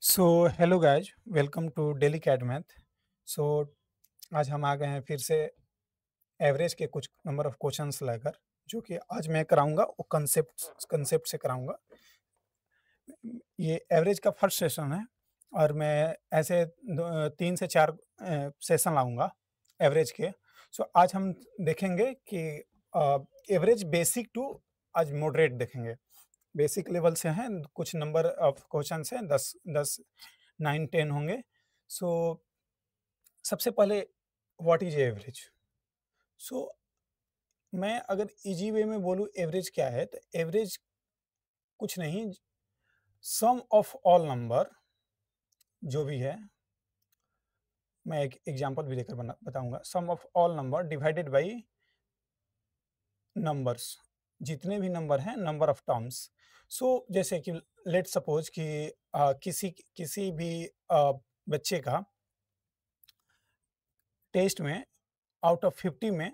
So hello guys, welcome to daily cad math. So आज हम आ गए हैं फिर से एवरेज के कुछ नंबर ऑफ क्वेश्चंस लेकर, जो कि आज मैं कराऊंगा वो कंसेप्ट से कराऊंगा। ये एवरेज का फर्स्ट सेशन है और मैं ऐसे 3 से 4 सेशन लाऊंगा एवरेज के। सो आज हम देखेंगे कि एवरेज बेसिक टू आज मॉडरेट देखेंगे। बेसिक लेवल से हैं, कुछ नंबर ऑफ क्वेश्चंस हैं, 10 9 10 होंगे। सो सबसे पहले व्हाट इज एवरेज। सो मैं अगर इजी वे में बोलूँ एवरेज क्या है, तो एवरेज कुछ नहीं, सम ऑफ ऑल नंबर जो भी है। मैं एक एग्जांपल भी देकर बताऊंगा। Sum of all number divided by numbers, जितने भी नंबर हैं, नंबर ऑफ टर्म्स। सो जैसे कि लेट सपोज कि किसी किसी भी बच्चे का टेस्ट में आउट ऑफ 50 में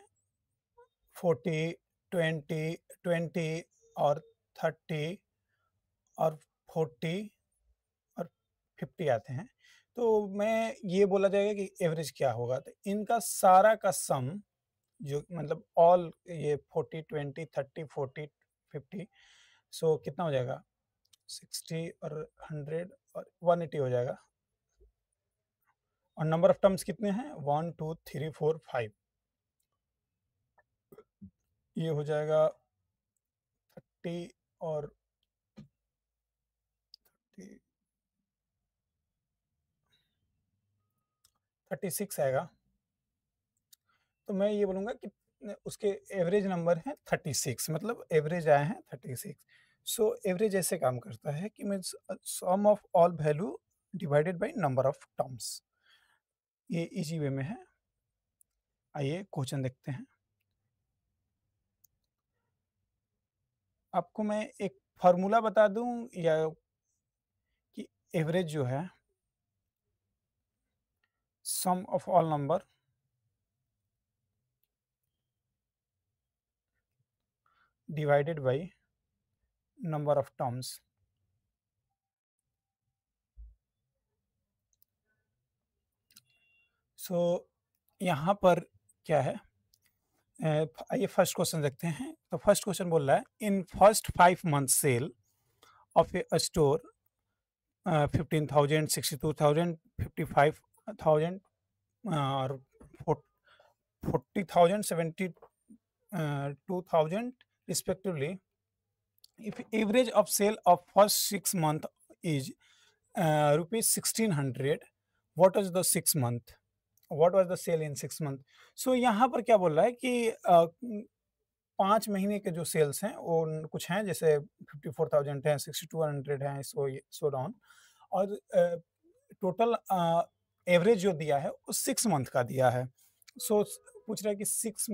40 20 20 और 30 और 40 और 50 आते हैं, तो मैं ये बोला जाएगा कि एवरेज क्या होगा। तो इनका सारा का सम, जो मतलब ऑल ये 40 20 30 40 50, सो कितना हो जाएगा, 60 और 100 और 180 हो जाएगा। और नंबर ऑफ टर्म्स कितने हैं, 1 2 3 4 5, ये हो जाएगा 30 और 36 आएगा। तो मैं ये बोलूँगा कि उसके एवरेज नंबर हैं 36, मतलब एवरेज आए हैं 36। सो एवरेज ऐसे काम करता है कि means sum of all value divided by number of terms. ये इजी वे में है। आइए क्वेश्चन देखते हैं। आपको मैं एक फार्मूला बता दूं या कि एवरेज जो है, sum of all number divided by number of terms. So यहाँ पर क्या है, आइए फर्स्ट क्वेश्चन देखते हैं। तो फर्स्ट क्वेश्चन बोल रहा है, in first 5 month sale of a store 15,000 62,000 55,000 और 40,000 72,000 respectively. If average of sale of first 6 month is rupees 1,600, what is the 6 month? What was the sale in 6 month? So यहाँ पर क्या बोल रहा है कि 5 महीने के जो सेल्स हैं वो कुछ हैं, जैसे 54,000 हैं, 6,200 हैं, सो डाउन। और टोटल एवरेज जो दिया है वो 6 मंथ का दिया है। सो पूछ रहा है कि 6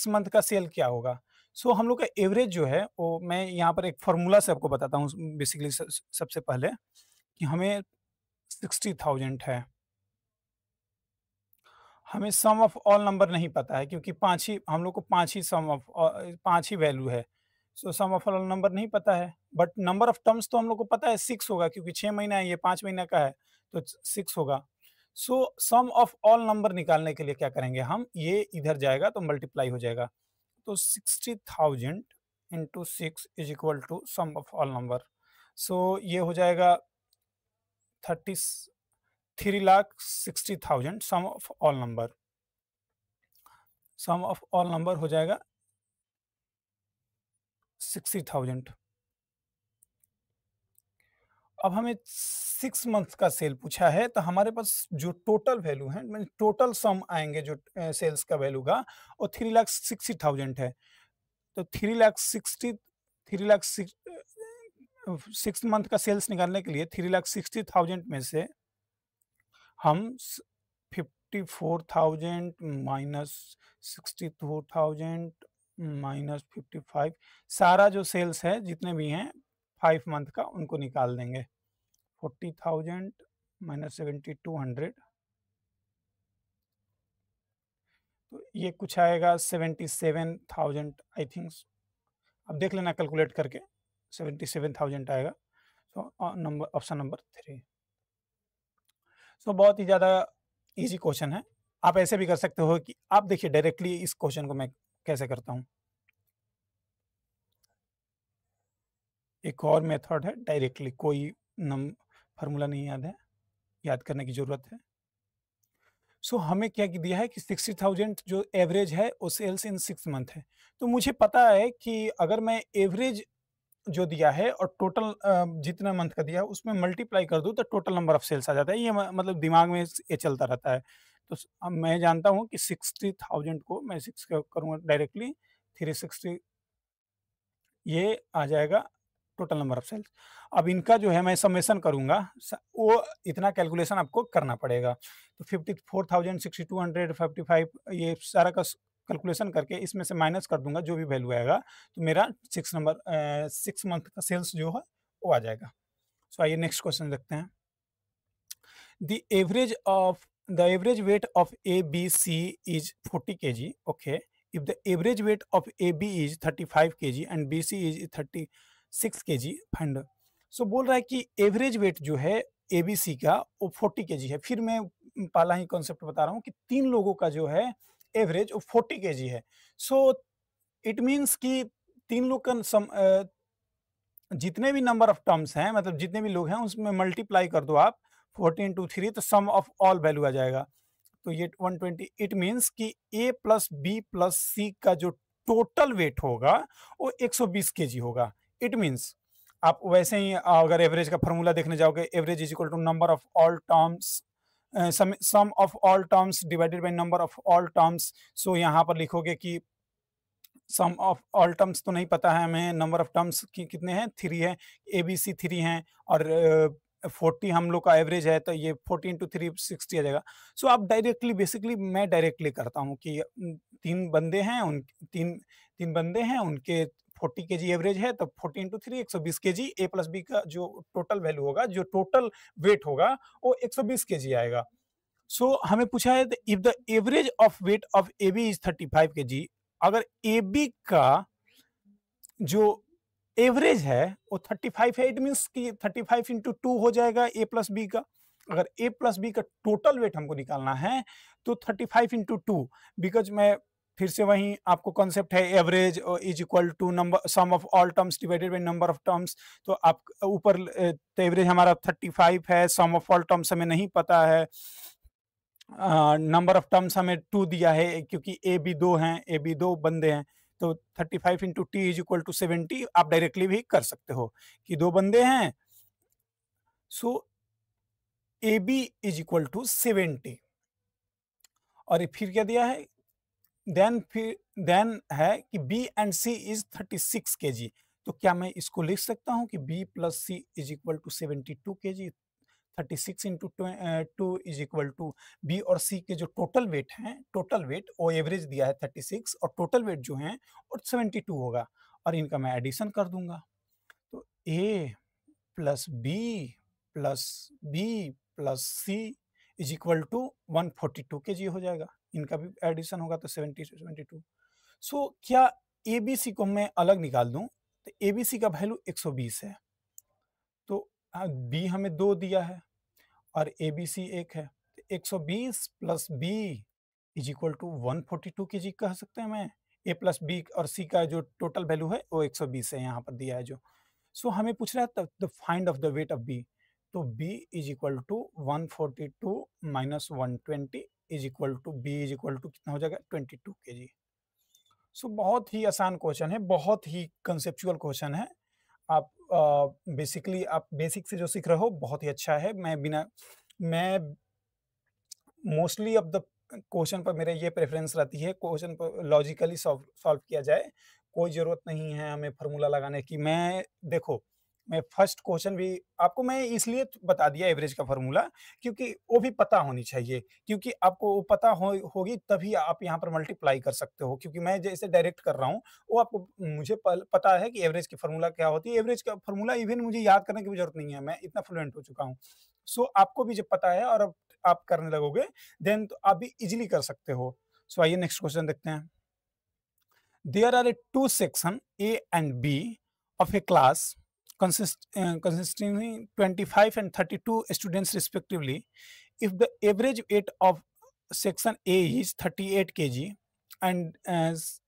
मंथ का सेल क्या होगा। सो हम लोग का एवरेज जो है वो मैं यहाँ पर एक फॉर्मूला से आपको बताता हूँ। बेसिकली सबसे पहले कि हमें 60,000 है, हमें सम ऑफ ऑल नंबर नहीं पता है, क्योंकि पांच ही हम लोग को पांच ही वैल्यू है। सो सम ऑफ ऑल नंबर नहीं पता है, बट नंबर ऑफ टर्म्स तो हम लोग को पता है 6 होगा, क्योंकि 6 महीना है, ये 5 महीना का है, तो 6 होगा। सो सम ऑफ ऑल नंबर निकालने के लिए क्या करेंगे हम, ये इधर जाएगा तो मल्टीप्लाई हो जाएगा। तो 60,000 into 6 is equal to sum of all number. So ये हो जाएगा 3,60,000 sum of all number. Sum of all number हो जाएगा 60,000। अब हमें 6 मंथ का सेल पूछा है, तो हमारे पास जो टोटल वैल्यू है, मीन टोटल सम आएंगे जो सेल्स का वैल्यू का, वो 3,60,000 है। तो 6 मंथ का सेल्स निकालने के लिए 3,60,000 में से हम 54,000 माइनस 62,000 माइनस 55, सारा जो सेल्स है जितने भी हैं 5 मंथ का, उनको निकाल देंगे। 40,000 माइनस 7,200, तो ये कुछ आएगा 77,000 आई थिंक। अब देख लेना कैलकुलेट करके, 77,000 आएगा। So number option number 3। सो बहुत ही ज़्यादा ईज़ी क्वेश्चन है। आप ऐसे भी कर सकते हो कि आप देखिए डायरेक्टली इस क्वेश्चन को मैं कैसे करता हूँ। एक और मेथड है डायरेक्टली, कोई नम फ़ॉर्मूला नहीं याद है, याद करने की ज़रूरत है। सो हमें क्या कि दिया है कि 60,000 जो एवरेज है वो सेल्स इन 6 मंथ है। तो मुझे पता है कि अगर मैं एवरेज जो दिया है और टोटल जितना मंथ का दिया है उसमें मल्टीप्लाई कर दूँ तो टोटल नंबर ऑफ सेल्स आ जाता है। ये मतलब दिमाग में ये चलता रहता है। तो अब मैं जानता हूँ कि 60,000 को मैं 6 करूँगा डायरेक्टली, 360 ये आ जाएगा टोटल नंबर ऑफ सेल्स। अब इनका जो है मैं समेशन करूँगा, वो इतना कैलकुलेशन आपको करना पड़ेगा। तो 54,000, 6200, 55 ये सारा का कैलकुलेशन करके इसमें से माइनस कर दूंगा जो भी वैल्यू आएगा, तो मेरा 6 मंथ का सेल्स जो है वो आ जाएगा। सो आइए नेक्स्ट क्वेश्चन देखते हैं। The average weight of ABC is 40 kg. Okay. If the average weight of AB is 35 kg and BC is 36 kg, find. So बोल रहा है कि एवरेज वेट जो है एबीसी का वो 40 केजी है। फिर मैं पहला ही कॉन्सेप्ट बता रहा हूँ कि 3 लोगों का जो है एवरेज वो 40 केजी है। सो इट मीन्स कि 3 लोग का जितने भी नंबर ऑफ टर्म्स हैं, मतलब जितने भी लोग हैं उसमें मल्टीप्लाई कर दो आप 14 टू 3, तो सम ऑफ ऑल वैल्यू आ जाएगा। तो ये 120, इट मीन्स कि ए प्लस बी प्लस सी का जो टोटल वेट होगा वो 120 केजी होगा। इट मीन्स आप वैसे ही अगर एवरेज का फॉर्मूला देखने जाओगे, average is equal to number of all terms, sum of all terms divided by number of all terms. So यहाँ पर लिखोगे कि सम ऑफ ऑल टर्म्स तो नहीं पता है हमें, नंबर ऑफ टर्म्स कितने हैं, 3 है, ए बी सी 3 हैं और 40 हम लोग का एवरेज है, तो ये 40 इंटू 3 60 आ जाएगा। सो आप डायरेक्टली, बेसिकली मैं डायरेक्टली करता हूँ कि 3 बंदे हैं, उन 3 बंदे हैं, उनके 40 केजी एवरेज है, तो 40 इंटू 3 120 केजी, ए प्लस बी का जो टोटल वैल्यू होगा, जो टोटल वेट होगा वो 120 केजी आएगा। सो हमें पूछा है if the average of weight of A B is 35 KG, अगर ए बी का जो एवरेज है वो 35 है, इट मीन्स कि 35 इंटू 2 हो जाएगा ए प्लस बी का। अगर ए प्लस बी का टोटल वेट हमको निकालना है तो 35 इंटू 2, बिकॉज मैं फिर से वही आपको कॉन्सेप्ट है, average is equal to number sum of all terms divided by number of terms. तो आप ऊपर तो एवरेज हमारा 35 है, सम ऑफ ऑल टर्म्स हमें नहीं पता है, नंबर ऑफ टर्म्स हमें 2 दिया है क्योंकि ए बी 2 हैं, ए बी 2 बंदे हैं, तो 35 into T is equal to 70। आप डायरेक्टली भी कर सकते हो कि 2 बंदे हैं, so A B is equal to 70। और फिर क्या दिया है, देन है कि B and C is 36 KG. तो क्या मैं इसको लिख सकता हूं कि B plus C is equal to 72 KG. 36 into 2 is equal to B और सी के जो टोटल वेट हैं, टोटल वेट वो एवरेज दिया है 36 और टोटल वेट जो है और 72 होगा, और इनका मैं एडिशन कर दूंगा। तो A plus B plus C is equal to 142 K जी हो जाएगा। इनका भी एडिशन होगा तो 72। सो क्या ए बी सी को मैं अलग निकाल दूं, तो ए बी सी का वैल्यू 120 है, तो बी हमें 2 दिया है और ए बी सी 1 है, तो 120 plus B is equal to 142 K जी कह सकते हैं मैं। ए प्लस बी और सी का जो टोटल वैल्यू है वो 120 है, यहाँ पर दिया है जो। सो हमें पूछ रहा है the find of the weight of B. तो B is equal to 142 minus 120 is equal to B is equal to कितना हो जाएगा, 22 के जी। सो बहुत ही आसान क्वेश्चन है, बहुत ही कंसेप्चुअल क्वेश्चन है। आप बेसिकली आप बेसिक से जो सीख रहे हो बहुत ही अच्छा है। मैं मोस्टली अब द क्वेश्चन पर मेरे ये प्रेफरेंस रहती है, क्वेश्चन पर लॉजिकली सॉल्व किया जाए। कोई ज़रूरत नहीं है हमें फार्मूला लगाने की। मैं देखो, मैं फर्स्ट क्वेश्चन भी आपको मैं इसलिए बता दिया एवरेज का फार्मूला, क्योंकि वो भी पता होनी चाहिए, क्योंकि आपको वो पता होगी तभी आप यहाँ पर मल्टीप्लाई कर सकते हो। क्योंकि मैं जैसे डायरेक्ट कर रहा हूँ वो आपको, मुझे पता है कि एवरेज की फार्मूला क्या होती है। एवरेज का फार्मूला इवन मुझे याद करने की भी जरूरत नहीं है, मैं इतना फ्लुएंट हो चुका हूँ। सो आपको भी जब पता है और अब आप करने लगोगे देन तो आप भी इजीली कर सकते हो। सो आइए नेक्स्ट क्वेश्चन देखते हैं। There are two section A and B of a class consisting 25 and 32 students respectively. If the average weight of section A is 38 kg and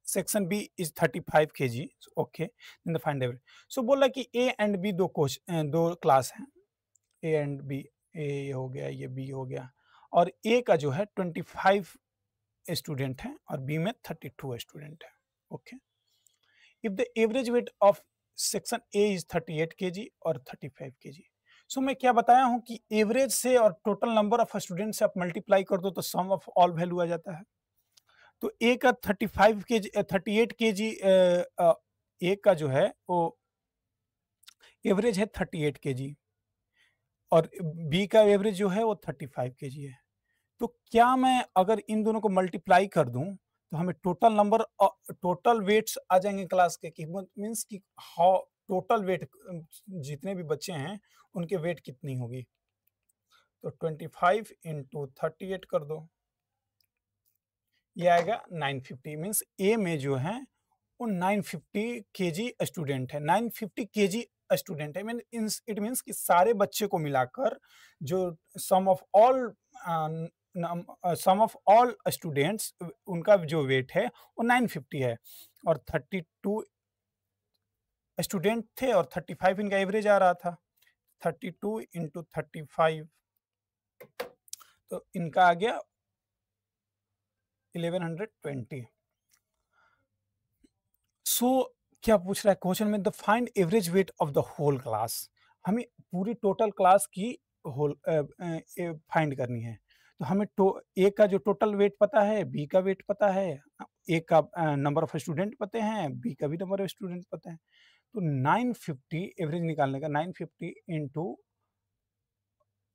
section B is 35 kg, okay, then the find average. So बोला कि A and B दो class हैं, A and B, A हो गया, ये B हो गया, और A का जो है 25 स्टूडेंट हैं और B में 32 स्टूडेंट हैं, okay. If the average weight of section A is 38 kg और 35 kg, सो मैं क्या बताया हूं कि एवरेज से और टोटल नंबर ऑफ स्टूडेंट से आप मल्टीप्लाई कर दो तो सम ऑफ ऑल वैल्यू आ जाता है। तो ए का 35 केजी 38 केजी ए का जो है वो एवरेज है 38 केजी और बी का एवरेज जो है वो 35 केजी है। तो क्या मैं अगर इन दोनों को मल्टीप्लाई कर दूं तो हमें टोटल नंबर टोटल वेट्स आ जाएंगे क्लास के, कि मींस कि हाउ टोटल वेट जितने भी बच्चे हैं उनके वेट कितनी होगी। तो 25 इंटू 38 कर दो, ये आएगा 950। मींस ए में जो है वो 950 केजी स्टूडेंट है, 950 केजी स्टूडेंट है। मीन इट मींस कि सारे बच्चे को मिलाकर जो सम ऑफ ऑल स्टूडेंट्स उनका जो वेट है वो 950 है और 32 स्टूडेंट थे और 35 इनका एवरेज आ रहा था। 32 इंटू 35 तो इनका आ गया 1120। सो क्या पूछ रहा है क्वेश्चन में, the find average weight of the whole class. हमें पूरी टोटल क्लास की होल फाइंड करनी है। तो हमें ए का जो टोटल वेट पता है, बी का वेट पता है, ए का नंबर ऑफ स्टूडेंट पते हैं, बी का भी नंबर ऑफ स्टूडेंट पता है। तो 950 एवरेज निकालने का 950 इंटू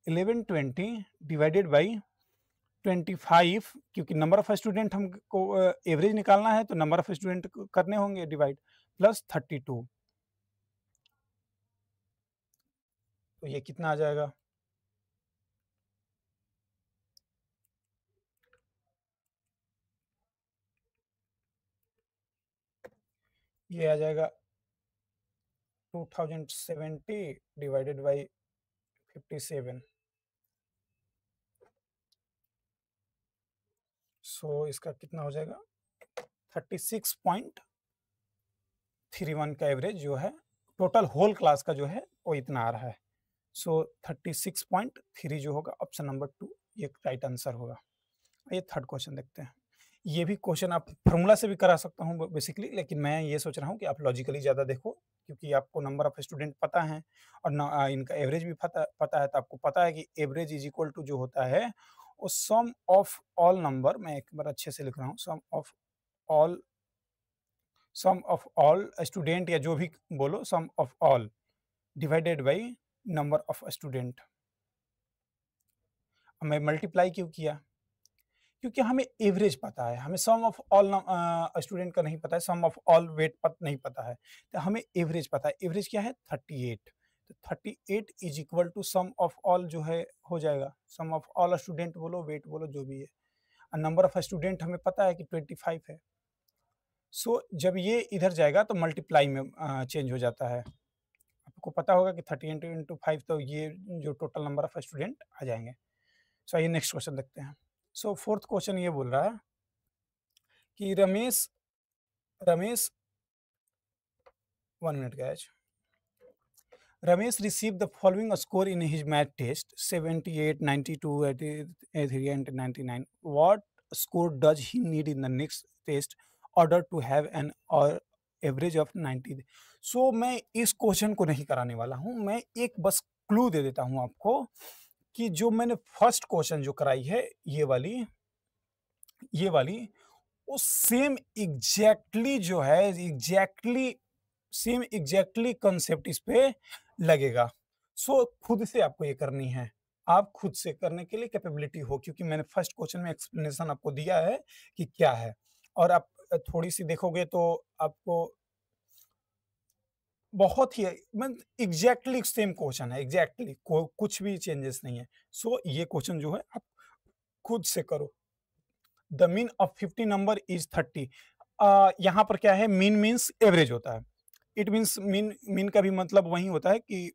1120 डिवाइडेड बाई 25, क्योंकि नंबर ऑफ स्टूडेंट हमको एवरेज निकालना है तो नंबर ऑफ स्टूडेंट करने होंगे डिवाइड, प्लस 32। तो ये कितना आ जाएगा, ये आ जाएगा 2070 डिवाइडेड बाई 57। सो इसका कितना हो जाएगा 36.31 का एवरेज जो है टोटल होल क्लास का जो है वो इतना आ रहा है। सो 36.3 जो होगा ऑप्शन नंबर 2 ये राइट आंसर होगा। ये थर्ड क्वेश्चन देखते हैं। ये भी क्वेश्चन आप फार्मूला से भी करा सकता हूँ बेसिकली, लेकिन मैं ये सोच रहा हूँ कि आप लॉजिकली ज़्यादा देखो, क्योंकि आपको नंबर ऑफ स्टूडेंट पता है और इनका एवरेज भी पता है। तो आपको पता है कि एवरेज इज इक्वल टू जो होता है वो सम ऑफ ऑल नंबर, मैं एक बार अच्छे से लिख रहा हूँ, सम ऑफ ऑल स्टूडेंट या जो भी बोलो, sum of all divided by number of student. मैं मल्टीप्लाई क्यों किया, क्योंकि हमें एवरेज पता है, हमें सम ऑफ ऑल स्टूडेंट का नहीं पता है, सम ऑफ ऑल वेट नहीं पता है, तो हमें एवरेज पता है। एवरेज क्या है 38, तो 38 is equal to sum of all जो है हो जाएगा, सम ऑफ ऑल स्टूडेंट बोलो, वेट बोलो, जो भी है। और नंबर ऑफ स्टूडेंट हमें पता है कि 25 है। सो जब ये इधर जाएगा तो मल्टीप्लाई में चेंज हो जाता है। आपको पता होगा कि 30 इंटू 5, तो ये जो टोटल नंबर ऑफ स्टूडेंट आ जाएंगे। सो आइए नेक्स्ट क्वेश्चन देखते हैं। सो फोर्थ क्वेश्चन ये बोल रहा है कि Ramesh Ramesh 1 minute guys. Ramesh received the following score in his math test: 78, 92, 83, and 99. What score does he need in the next test order to have an average of 90? So मैं इस question को नहीं कराने वाला हूं, मैं एक बस क्लू दे देता हूं आपको कि जो मैंने फर्स्ट क्वेश्चन जो कराई है ये वाली वो सेम एग्जैक्टली जो है सेम एग्जैक्टली कंसेप्ट इस पे लगेगा। सो खुद से आपको ये करनी है, आप खुद से करने के लिए कैपेबिलिटी हो, क्योंकि मैंने फर्स्ट क्वेश्चन में एक्सप्लेनेशन आपको दिया है कि क्या है, और आप थोड़ी सी देखोगे तो आपको बहुत ही एग्जैक्टली सेम क्वेश्चन है, एग्जैक्टली कुछ भी चेंजेस नहीं है। सो ये क्वेश्चन जो है आप खुद से करो। The mean of 50 number is 30। यहाँ पर क्या है, मीन मीन्स एवरेज होता है। इट मीन्स मीन मीन का भी मतलब वही होता है कि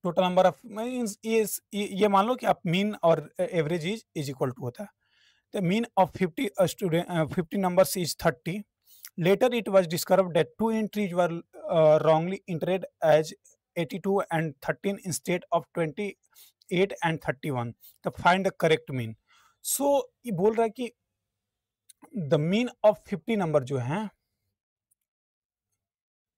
टोटल नंबर ऑफ मीन्स ये मान लो कि आप मीन और एवरेज इज इक्वल टू होता है। The mean of 50 student 50 numbers is 30. Later it was discovered that two entries were wrongly entered as 82 and 13 instead of 28 and 31. तो find the correct mean. So ये बोल रहा है कि the mean of 50 number जो है,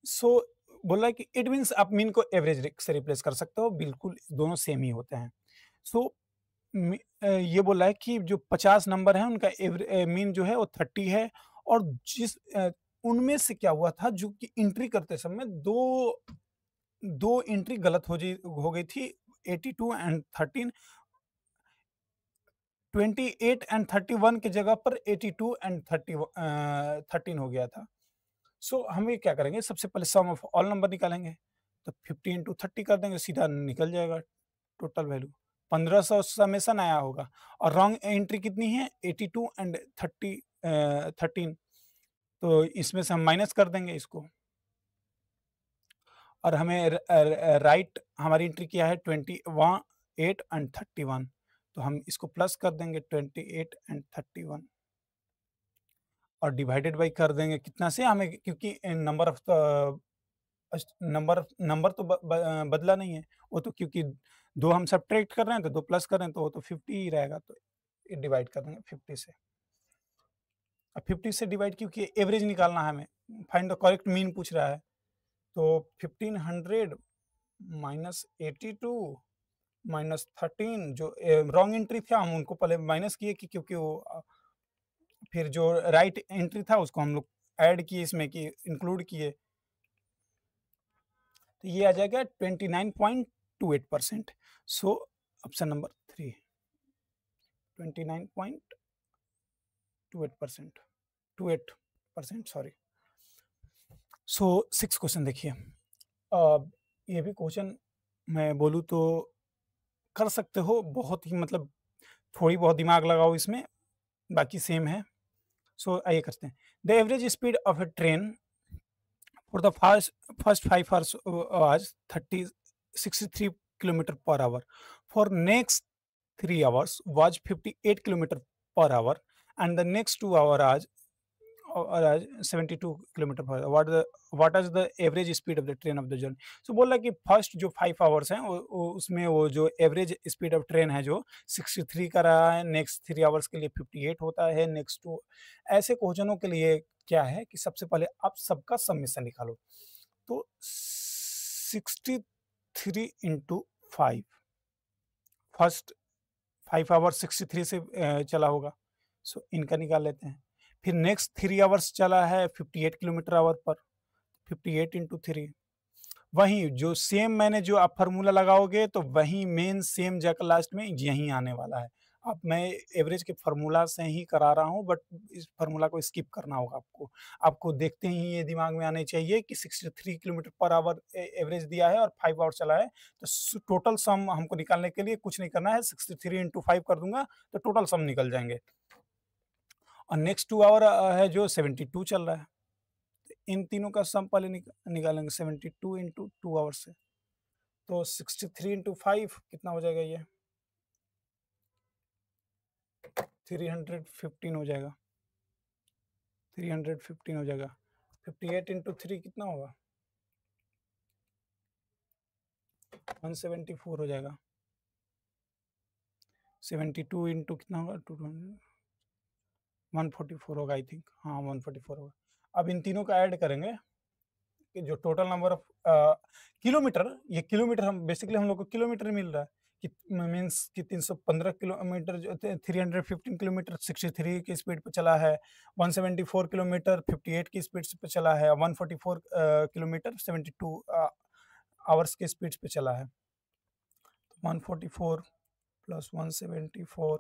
सो बोल रहा है कि इट मीन्स आप मीन को एवरेज से रिप्लेस कर सकते हो, बिल्कुल दोनों सेम ही होते हैं। सो ये बोला है कि जो 50 नंबर है उनका मीन जो है वो 30 है, और उनमें से क्या हुआ था जो कि एंट्री करते समय दो एंट्री गलत हो गई थी, 82 एंड 13, 28 एंड 31 की जगह पर 82 एंड 13 हो गया था। सो हम ये क्या करेंगे, सबसे पहले सम ऑफ ऑल नंबर निकालेंगे, तो 50 इंटू 30 कर देंगे, सीधा निकल जाएगा टोटल वैल्यू 1500 समेसन आया होगा। और रॉन्ग एंट्री कितनी है, 82 एंड 13, तो इसमें से हम माइनस कर देंगे इसको, और हमें राइट हमारी एंट्री क्या है 28 एंड 31, तो हम इसको प्लस कर देंगे 28 एंड 31 और डिवाइडेड बाई कर देंगे कितना से हमें, क्योंकि नंबर ऑफ नंबर तो बदला नहीं है, वो तो क्योंकि 2 हम सब्ट्रैक्ट कर रहे हैं तो 2 प्लस कर रहे हैं तो वो तो 50 ही रहेगा, तो ये डिवाइड कर देंगे 50 से। अब 50 से डिवाइड क्योंकि एवरेज निकालना है हमें, फाइंड द करेक्ट मीन पूछ रहा है, तो 1500 माइनस 82 माइनस 13, जो रॉन्ग एंट्री था हम उनको पहले माइनस किए कि क्योंकि वो फिर जो राइट एंट्री था उसको हम लोग ऐड किए इसमें कि इंक्लूड किए, तो ये आ जाएगा 29.28%। So option number 3 29.28%, 28%, sorry. So 6 question देखिए। ये भी क्वेश्चन मैं बोलूँ तो कर सकते हो, बहुत ही मतलब थोड़ी बहुत दिमाग लगाओ इसमें, बाकी सेम है। सो आइए करते हैं। The average speed of a train for the first 5 hours was 63 kilometer per hour. For next 3 hours was 58 kilometer per hour, and the next 2 hours are 72 kilometre per hour. What is the average speed of the train of the journey. So बोला कि first जो 5 hours हैं उसमें वो जो average speed of train है जो 63 का रहा है, नेक्स्ट 3 आवर्स के लिए 58 होता है, नेक्स्ट 2। ऐसे क्वेश्चनों के लिए क्या है कि सबसे पहले आप सबका समेशन निकालो, तो 63 इंटू 5, फर्स्ट 5 आवर 63 से चला होगा, सो इनका निकाल लेते हैं। फिर नेक्स्ट 3 आवर्स चला है 58 किलोमीटर आवर पर, 58 इंटू 3। वहीं जो सेम मैंने जो आप फार्मूला लगाओगे तो वहीं मेन सेम जाकर लास्ट में यहीं आने वाला है। अब मैं एवरेज के फार्मूला से ही करा रहा हूँ, बट इस फार्मूला को स्किप करना होगा आपको। आपको देखते ही ये दिमाग में आने चाहिए कि 63 किलोमीटर पर आवर एवरेज दिया है और 5 आवर चला है, तो टोटल सम हमको निकालने के लिए कुछ नहीं करना है, 63 इंटू 5 कर दूंगा तो टोटल सम निकल जाएंगे। और नेक्स्ट 2 आवर है जो 72 चल रहा है, इन तीनों का सम पहले निकालेंगे 72 इंटू 2 आवर से, तो 63 इंटू 5 कितना हो जाएगा, ये 315 हो जाएगा, 315 हो जाएगा। 58 इंटू 3 कितना होगा, 174 हो जाएगा। 72 इंटू कितना होगा, 200, 144 होगा आई थिंक, हाँ 144 होगा। अब इन तीनों का ऐड करेंगे कि जो टोटल नंबर ऑफ किलोमीटर, ये किलोमीटर हम बेसिकली हम लोग को किलोमीटर मिल रहा है कि मीन्स कि 315 किलोमीटर जो 315 किलोमीटर 63 की स्पीड पे चला है, 174 किलोमीटर 58 की स्पीड पे चला है, 144 किलोमीटर 72 आवर्स की स्पीड पे चला है। 144 प्लस 174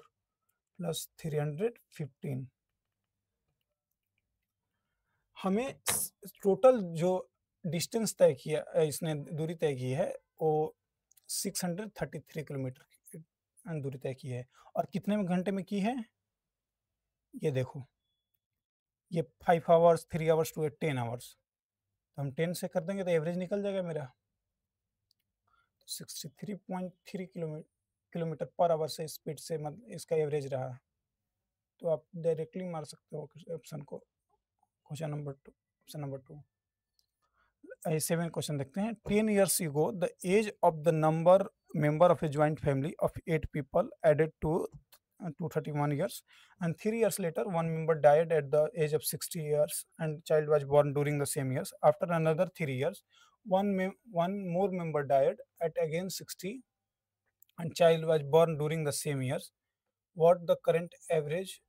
प्लस 315, हमें टोटल जो डिस्टेंस तय किया इसने दूरी तय की है वो 633 किलोमीटर की दूरी तय की है, और कितने में घंटे में की है ये देखो। ये 5 आवर्स, 3 आवर्स टू 10 आवर्स। तो हम 10 से कर देंगे तो एवरेज निकल जाएगा मेरा 63.3 किलोमीटर पर आवर से स्पीड से इसका एवरेज रहा। तो आप डायरेक्टली मार सकते हो ऑप्शन को, question number 2, option number 2। 7 question देखते हैं। 10 years ago, the age of the member of a joint family of 8 people added to 231 years, and 3 years later, one member died at the age of 60 years, and child was born during the same years. After another 3 years, one more member died at again 60, and child was born during the same years. What the current average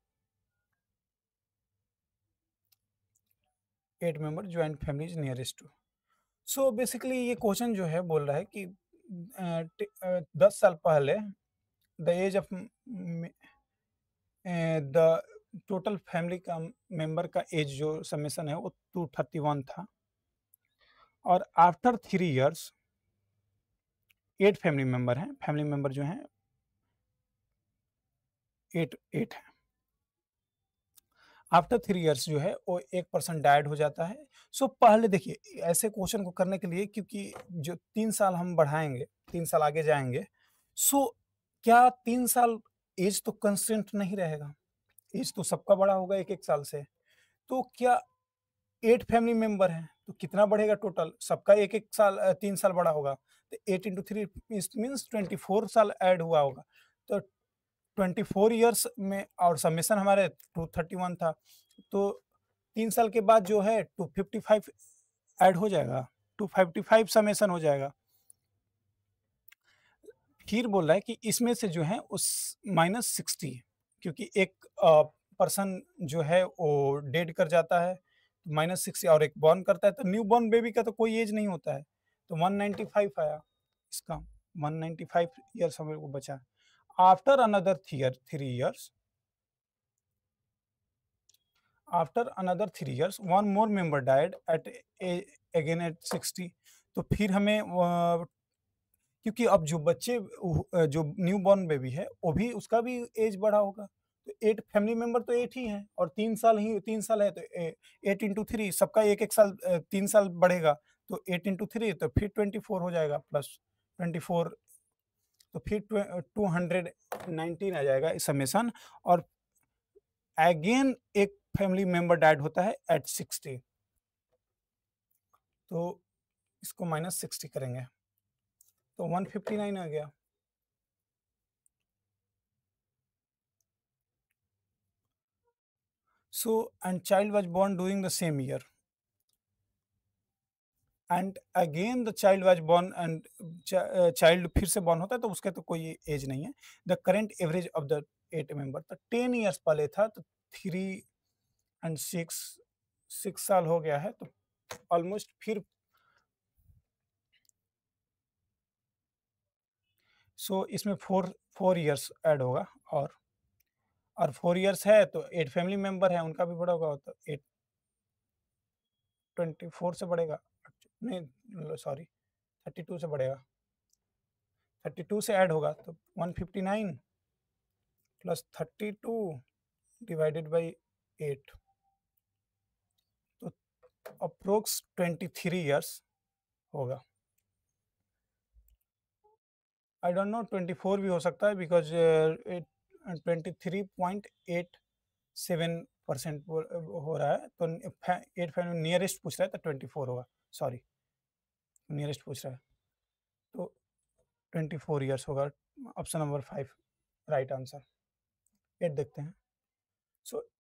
8 member joint family is nearest to? So basically ये question जो है बोल रहा है कि 10 साल पहले the age of the total family का मेंबर का एज जो समेसन है वो 231 था, और आफ्टर 3 इयर्स 8 फैमिली मेंबर हैं, फैमिली मेंबर जो हैं 8 है। आफ्टर 3 इयर्स जो है वो एक पर्सन डाइड हो जाता है। सो पहले देखिए ऐसे क्वेश्चन को करने के लिए, क्योंकि जो 3 साल हम बढ़ाएंगे, 3 साल आगे जाएंगे, सो क्या 3 साल एज तो कंस्टेंट नहीं रहेगा, एज तो सबका बड़ा होगा एक एक साल से। तो क्या 8 फैमिली मेंबर हैं तो कितना बढ़ेगा टोटल, सबका एक एक साल 3 साल बड़ा होगा, तो 8 × 3 मीन्स 24 साल ऐड हुआ होगा। तो 24 इयर्स में, और समेसन हमारे 231 था, तो 3 साल के बाद जो है 255 ऐड हो जाएगा, 255 समेसन हो जाएगा। फिर बोल रहा है कि इसमें से जो है उस -60, क्योंकि एक पर्सन जो है वो डेड कर जाता है, -60 और एक बॉर्न करता है, तो न्यू बॉर्न बेबी का तो कोई एज नहीं होता है, तो 195 आया इसका, 195 ईयर्स हमें को बचा। After another 3 years, after another 3 years one more member died at again at 60। तो फिर हमें क्योंकि अब जो बच्चे जो न्यू बॉर्न बेबी है वो भी, उसका भी एज बढ़ा होगा, तो 8 फैमिली मेंबर तो 8 ही हैं, और 3 साल है, तो 8 × 3 सबका एक एक साल 3 साल बढ़ेगा, तो 8 × 3 तो फिर 24 हो जाएगा, प्लस 24, तो फिर 219 आ जाएगा इस समेसन। और अगेन एक फैमिली मेंबर डाइड होता है एट 60, तो इसको -60 करेंगे तो 159 आ गया। So and child was born during the same year, and again the child was born, and child फिर से बोर्न होता है तो उसके तो कोई एज नहीं है। The current average of the 8 member, तो 10 इयर्स पहले था, तो 3 और 6 साल हो गया है, तो ऑलमोस्ट फिर सो इसमें 4 इयर्स ऐड होगा, और 4 इयर्स है तो 8 फैमिली मेंबर है, उनका भी बड़ा होगा, तो 8 24 से बढ़ेगा, नहीं सॉरी 32 से बढ़ेगा, 32 से ऐड होगा, तो 159 प्लस 32 डिवाइडेड बाई 8, तो अप्रोक्स 23 इयर्स होगा। आई डोंट नो 24 भी हो सकता है, बिकॉज 23.87% हो रहा है, तो 8 फैमिली नियरेस्ट पूछ रहा है, तो 24 होगा, सॉरी नियरेस्ट पूछ रहा है, तो 24 इयर्स होगा। Option number 5 right answer. 8 देखते हैं। सो